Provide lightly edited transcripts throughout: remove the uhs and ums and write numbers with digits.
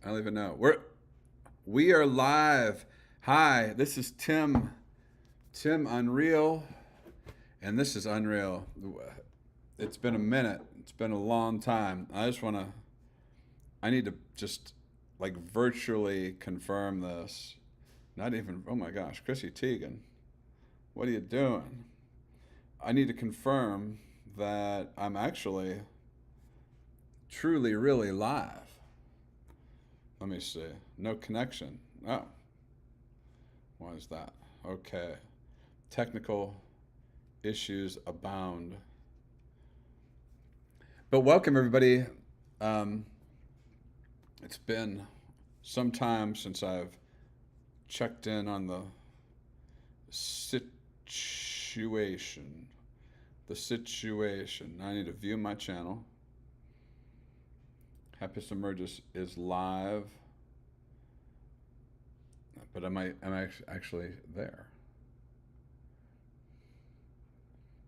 I don't even know. We are live. Hi, this is Tim Unreal, and this is Unreal. It's been a minute. It's been a long time. I need to just like virtually confirm this. Not even, oh my gosh, Chrissy Teigen, what are you doing? I need to confirm that I'm actually truly, really live. Let me see. No connection. Oh, why is that? Okay. Technical issues abound. But welcome, everybody. Um, it's been some time since I've checked in on the situation. The situation. I need to view my channel. Happiest Emerges is live. But am I actually there?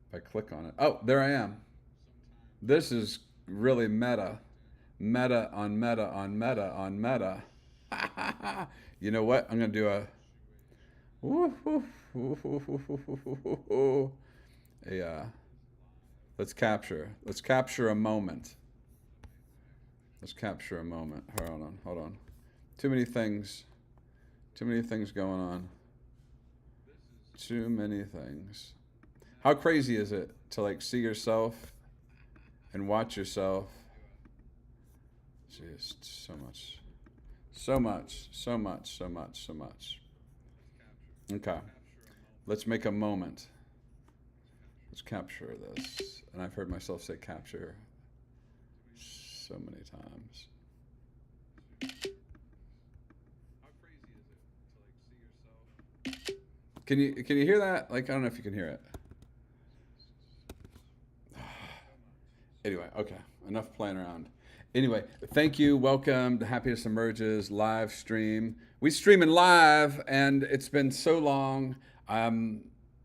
If I click on it. Oh, there I am. This is really meta. Meta on meta on meta on meta. You know what? I'm going to do a. Yeah. Let's capture a moment. Let's capture a moment. Hold on. Hold on. Too many things. Too many things going on. Too many things. How crazy is it to like see yourself and watch yourself? Just so much. So much. So much. So much. So much. Okay. Let's make a moment. Let's capture this. And I've heard myself say capture so many times. Can you hear that? Like I don't know if you can hear it. Anyway, okay. Enough playing around. Anyway, thank you. Welcome to Happiness Emerges live stream. We streaming live, and it's been so long.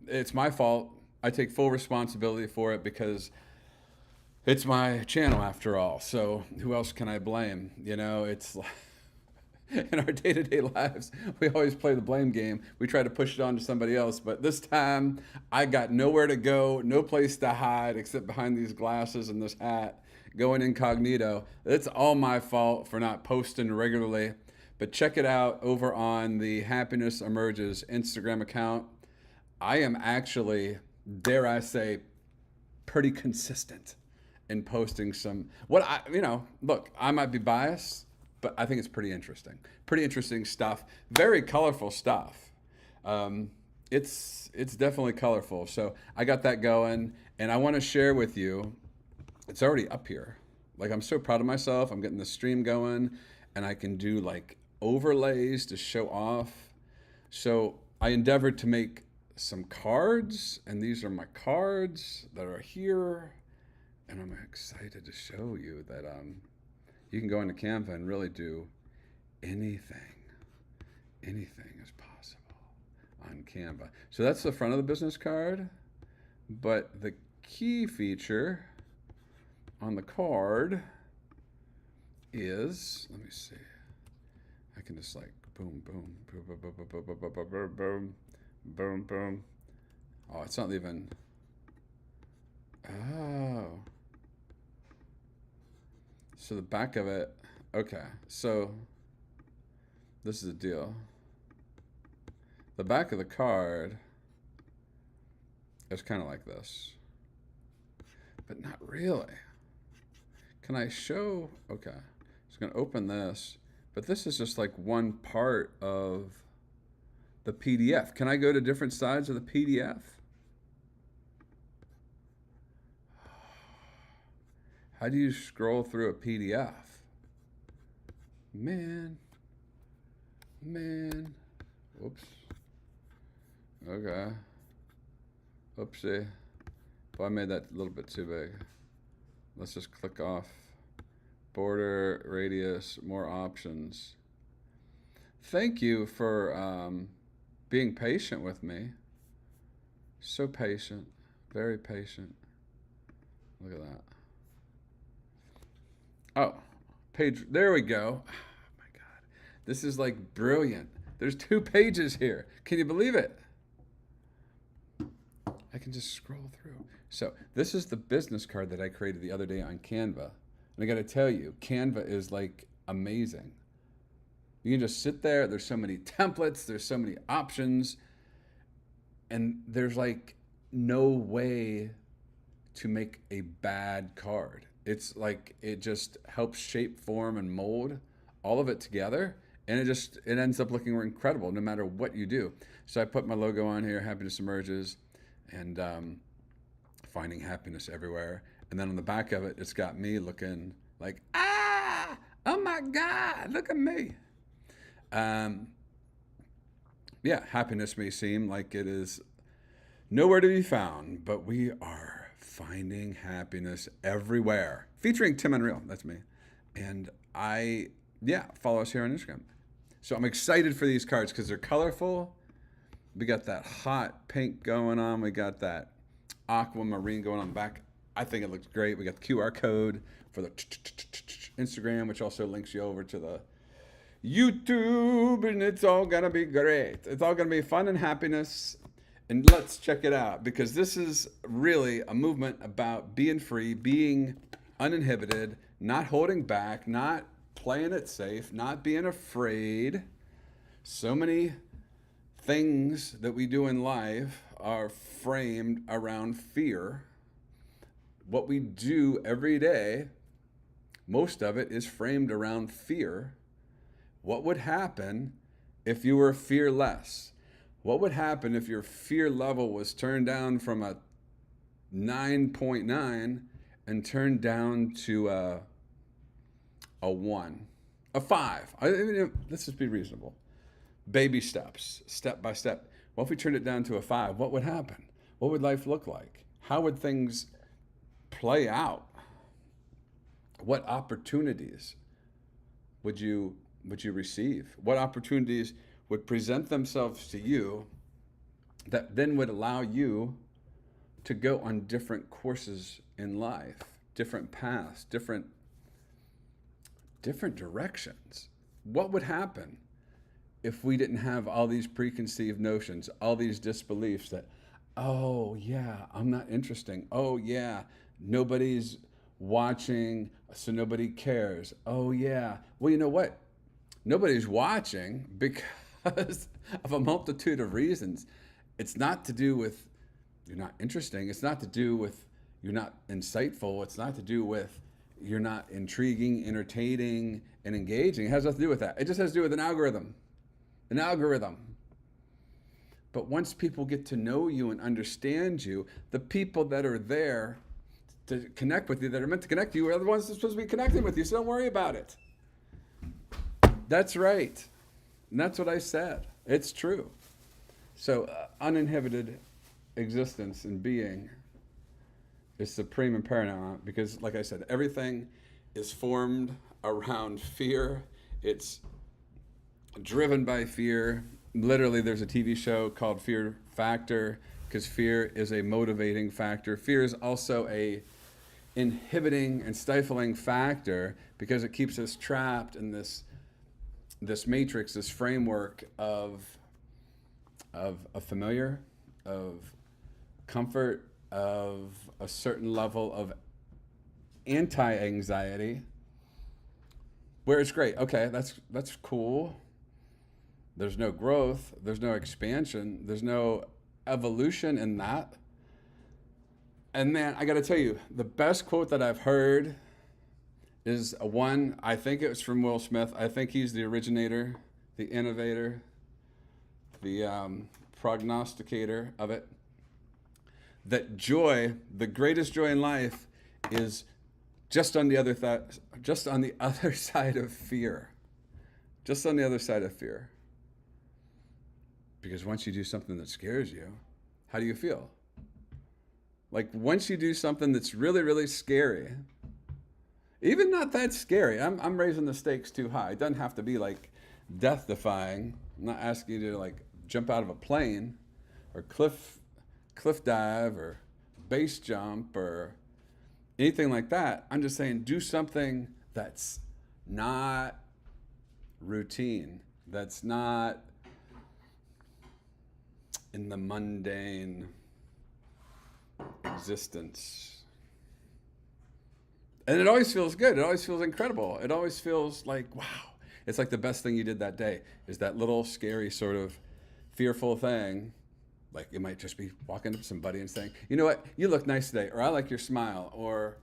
It's my fault. I take full responsibility for it because it's my channel after all. So who else can I blame? You know, it's in our day-to-day lives, we always play the blame game. We try to push it on to somebody else, but this time I got nowhere to go, no place to hide except behind these glasses and this hat, going incognito. It's all my fault for not posting regularly, but check it out over on the Happiness Emerges Instagram account. I am actually, dare I say, pretty consistent in posting some, look, I might be biased, but I think it's pretty interesting. Pretty interesting stuff. Very colorful stuff. It's definitely colorful. So I got that going, and I want to share with you. It's already up here. Like I'm so proud of myself. I'm getting the stream going, and I can do like overlays to show off. So I endeavored to make some cards, and these are my cards that are here, and I'm excited to show you that you can go into Canva and really do anything. Anything is possible on Canva. So that's the front of the business card. But the key feature on the card is, let me see. I can just like boom, boom, boom, boom, boom, boom, boom, boom, boom, boom, boom, boom. Oh, it's not even. Oh. So the back of it, okay, so this is the deal. The back of the card is kind of like this, but not really. Can I show, okay, it's gonna open this, but this is just like one part of the PDF. Can I go to different sides of the PDF? How do you scroll through a PDF? Man. Whoops. Okay. Oopsie. Well, I made that a little bit too big. Let's just click off. Border, radius, more options. Thank you for being patient with me. So patient. Very patient. Look at that. Oh, page, there we go. Oh my This is like brilliant. There's 2 pages here. Can you believe it? I can just scroll through. So this is the business card that I created the other day on Canva. And I got to tell you, Canva is like amazing. You can just sit there. There's so many templates. There's so many options. And there's like no way to make a bad card. It's like it just helps shape, form, and mold all of it together. And it ends up looking incredible no matter what you do. So I put my logo on here, Happiness Emerges, and finding happiness everywhere. And then on the back of it, it's got me looking like, oh my God, look at me. Yeah, happiness may seem like it is nowhere to be found, but we are finding happiness everywhere. Featuring Tim Unreal, that's me. And follow us here on Instagram. So I'm excited for these cards because they're colorful. We got that hot pink going on. We got that aquamarine going on the back. I think it looks great. We got the QR code for the Instagram, which also links you over to the YouTube, and it's all gonna be great. It's all gonna be fun and happiness. And let's check it out, because this is really a movement about being free, being uninhibited, not holding back, not playing it safe, not being afraid. So many things that we do in life are framed around fear. What we do every day, most of it is framed around fear. What would happen if you were fearless? What would happen if your fear level was turned down from a 9.9 and turned down to a 1, a 5? Let's just be reasonable. Baby steps, step by step. What if we turned it down to a 5? What would happen? What would life look like? How would things play out? What opportunities would you receive? What opportunities would present themselves to you that then would allow you to go on different courses in life, different paths, different directions? What would happen if we didn't have all these preconceived notions, all these disbeliefs that, oh yeah, I'm not interesting. Oh yeah, nobody's watching, so nobody cares. Oh yeah, well, you know what? Nobody's watching because of a multitude of reasons. It's not to do with you're not interesting. It's not to do with you're not insightful. It's not to do with you're not intriguing, entertaining, and engaging. It has nothing to do with that. It just has to do with an algorithm. An algorithm. But once people get to know you and understand you, the people that are there to connect with you, that are meant to connect you, are the ones that are supposed to be connecting with you. So don't worry about it. That's right. And that's what I said. It's true. So uninhibited existence and being is supreme and paramount because, like I said, everything is formed around fear. It's driven by fear. Literally, there's a TV show called Fear Factor because fear is a motivating factor. Fear is also a inhibiting and stifling factor because it keeps us trapped in this matrix, this framework of a familiar, of comfort, of a certain level of anti-anxiety, where it's great. Okay, that's cool. There's no growth. There's no expansion. There's no evolution in that. And man, I got to tell you, the best quote that I've heard is one, I think it was from Will Smith. I think he's the originator, the innovator, the prognosticator of it. That joy, the greatest joy in life, is just on the other side of fear. Just on the other side of fear. Because once you do something that scares you, how do you feel? Like once you do something that's really, really scary, even not that scary, I'm raising the stakes too high. It doesn't have to be like death defying. I'm not asking you to like jump out of a plane or cliff dive or base jump or anything like that. I'm just saying do something that's not routine, that's not in the mundane existence. And it always feels good. It always feels incredible. It always feels like, wow. It's like the best thing you did that day is that little scary sort of fearful thing. Like it might just be walking up to somebody and saying, you know what, you look nice today, or I like your smile, or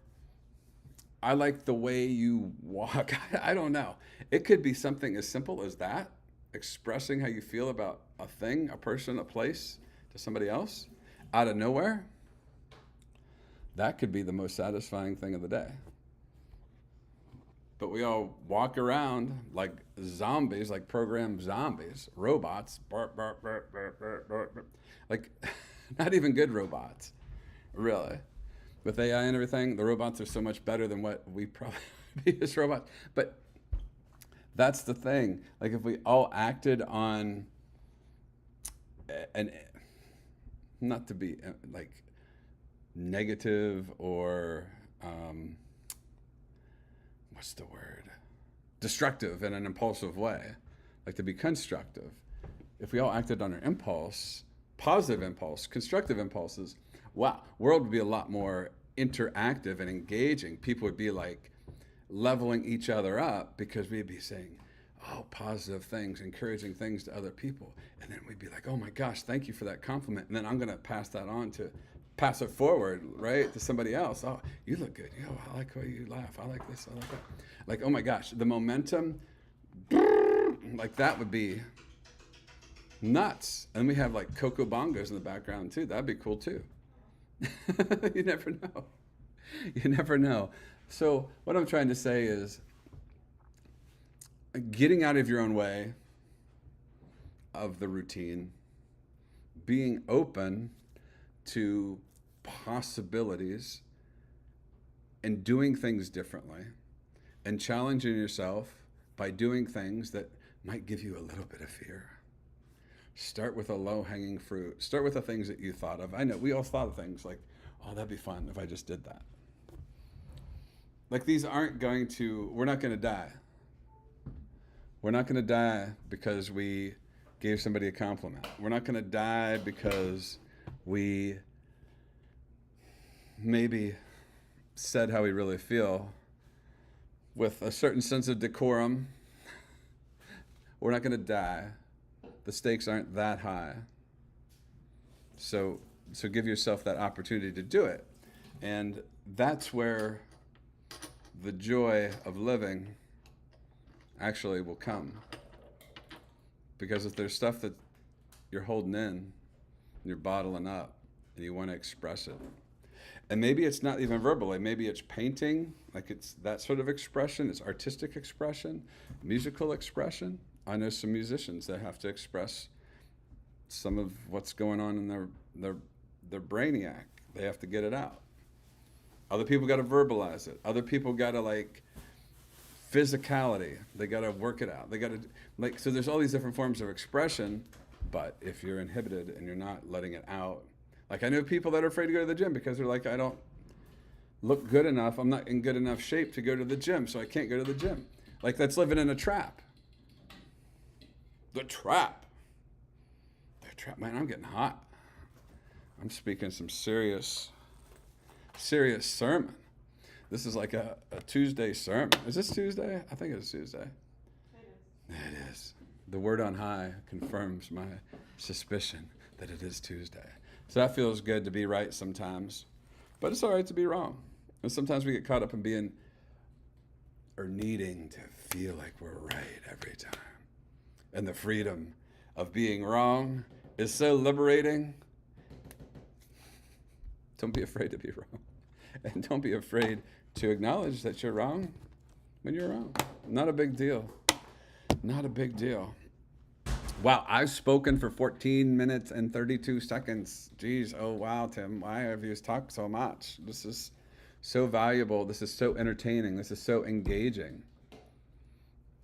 I like the way you walk. I don't know. It could be something as simple as that, expressing how you feel about a thing, a person, a place to somebody else out of nowhere. That could be the most satisfying thing of the day. But we all walk around like zombies, like programmed zombies, robots, burp, burp, burp, burp, burp, burp. Like not even good robots, really. With AI and everything, the robots are so much better than what we probably be as robots. But that's the thing. Like if we all acted on, and not to be like negative or what's the word? Destructive in an impulsive way, like to be constructive. If we all acted on our impulse, positive impulse, constructive impulses, wow, world would be a lot more interactive and engaging. People would be like leveling each other up because we'd be saying, oh, positive things, encouraging things to other people. And then we'd be like, oh my gosh, thank you for that compliment. And then I'm going to pass it forward, right, to somebody else. Oh, you look good. Yo, I like the way you laugh. I like this. I like that. Like, oh my gosh, the momentum, like that would be nuts. And we have like Coco Bongos in the background too. That'd be cool too. You never know. You never know. So what I'm trying to say is getting out of your own way of the routine, being open to possibilities and doing things differently and challenging yourself by doing things that might give you a little bit of fear. Start with a low-hanging fruit. Start with the things that you thought of. I know we all thought of things like, oh, that'd be fun if I just did that. Like these aren't going to, we're not going to die. We're not going to die because we gave somebody a compliment. We're not going to die because we maybe said how we really feel with a certain sense of decorum. We're not going to die. The stakes aren't that high. So give yourself that opportunity to do it. And that's where the joy of living actually will come. Because if there's stuff that you're holding in, and you're bottling up, and you want to express it, and maybe it's not even verbally, maybe it's painting, like it's that sort of expression, it's artistic expression, musical expression. I know some musicians that have to express some of what's going on in their brainiac. They have to get it out. Other people got to verbalize it. Other people got to like physicality. They got to work it out. They got to like, so there's all these different forms of expression, but if you're inhibited and you're not letting it out, like I know people that are afraid to go to the gym because they're like, I don't look good enough. I'm not in good enough shape to go to the gym, so I can't go to the gym. Like that's living in a trap. The trap. The trap. Man, I'm getting hot. I'm speaking some serious sermon. This is like a Tuesday sermon. Is this Tuesday? I think it's Tuesday. It is. The word on high confirms my suspicion that it is Tuesday. So that feels good to be right sometimes. But it's all right to be wrong. And sometimes we get caught up in being or needing to feel like we're right every time. And the freedom of being wrong is so liberating. Don't be afraid to be wrong. And don't be afraid to acknowledge that you're wrong when you're wrong. Not a big deal. Not a big deal. Wow, I've spoken for 14 minutes and 32 seconds. Geez, oh wow, Tim, why have you talked so much? This is so valuable. This is so entertaining. This is so engaging.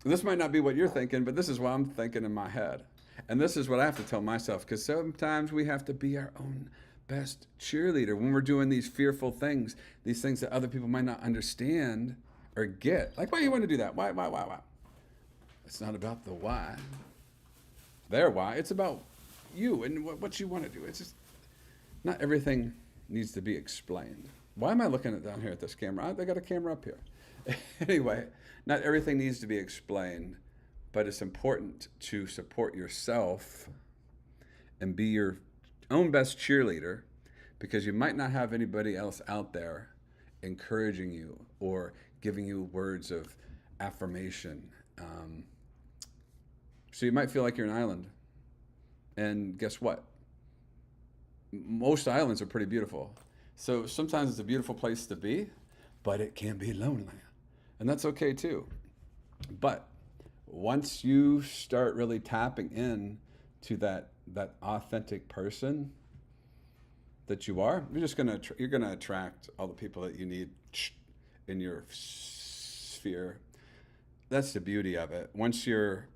This might not be what you're thinking, but this is what I'm thinking in my head. And this is what I have to tell myself, because sometimes we have to be our own best cheerleader when we're doing these fearful things, these things that other people might not understand or get. Like, why do you want to do that? Why? It's not about the why, their why. It's about you and what you want to do. It's just not everything needs to be explained. Why am I looking at down here at this camera? They got a camera up here. Anyway, not everything needs to be explained, but it's important to support yourself and be your own best cheerleader, because you might not have anybody else out there encouraging you or giving you words of affirmation. So you might feel like you're an island. And guess what? Most islands are pretty beautiful. So sometimes it's a beautiful place to be, but it can be lonely. And that's okay too. But once you start really tapping in to that authentic person that you are, you're gonna attract all the people that you need in your sphere. That's the beauty of it. Once you're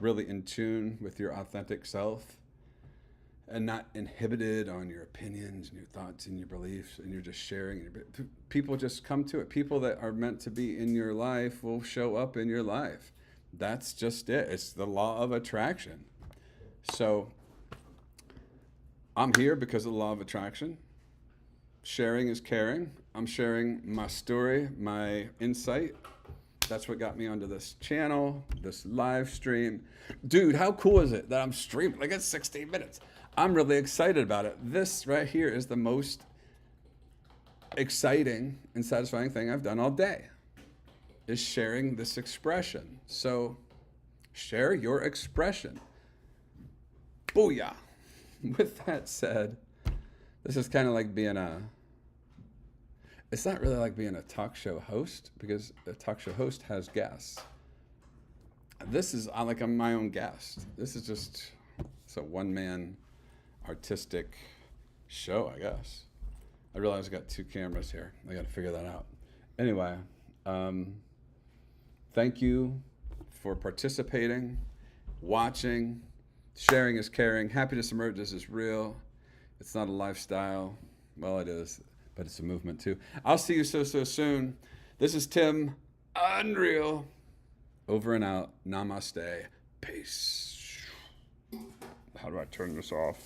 really in tune with your authentic self and not inhibited on your opinions and your thoughts and your beliefs, and you're just sharing, people just come to it. People that are meant to be in your life will show up in your life. That's just it. It's the law of attraction. So I'm here because of the law of attraction. Sharing is caring. I'm sharing my story, my insight. That's what got me onto this channel, this live stream. Dude, how cool is it that I'm streaming? Like, it's 16 minutes. I'm really excited about it. This right here is the most exciting and satisfying thing I've done all day, is sharing this expression. So share your expression. Booyah. With that said, this is kind of like being it's not really like being a talk show host, because a talk show host has guests. This is like I'm my own guest. This is just, it's a one-man artistic show, I guess. I realize I got 2 cameras here. I got to figure that out. Anyway, thank you for participating, watching. Sharing is caring. Happiness emerges is real. It's not a lifestyle. Well, it is, but it's a movement too. I'll see you so soon. This is Tim Unreal. Over and out. Namaste. Peace. How do I turn this off?